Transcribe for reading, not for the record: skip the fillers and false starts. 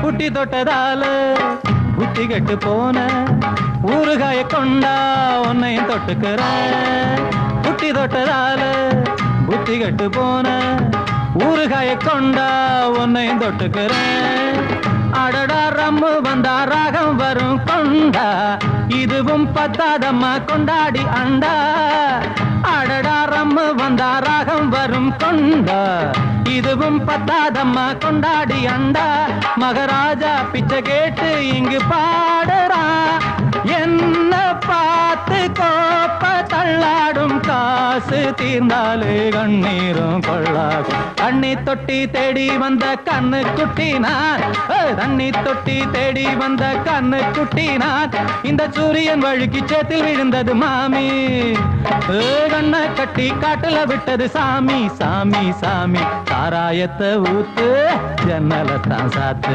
புட்டி தொட்டதால புத்தி கெட்டு போன ஊறுகாய கொண்டா உன்னையும் தொட்டுக்கிற புட்டி தொட்டதால புத்தி கெட்டு போன ஊறுகாய கொண்டா உன்னையும் தொட்டுக்கிற அடடா ரம்மு வந்தா ராகம் வரும் கொண்டா இதுவும் பத்தாதம்மா கொண்டாடி அண்டா அடடா ரம்மு வந்தா ராகம் வரும் கொண்டா இதுவும் பத்தாதம்மா கொண்டாடி அண்டா மகாராஜா பிச்சை கேட்டு இங்கு பாடுறா என்ன பார்த்து கோப்ப தள்ளாடும் காசு தீர்ந்தாலே கண்ணீரும் கொள்ளாகும் தண்ணி தொட்டி தேடி வந்த கண்ணு குட்டினான் தண்ணி தொட்டி தேடி வந்த கண்ணு குட்டினான் இந்த சூரியன் வழுக்கி சேத்தில் விழுந்தது மாமி கண்ணை கட்டி காட்டுல விட்டது சாமி சாமி சாமி சாராயத்தை ஊத்து ஜன்னலத்தான் சாத்து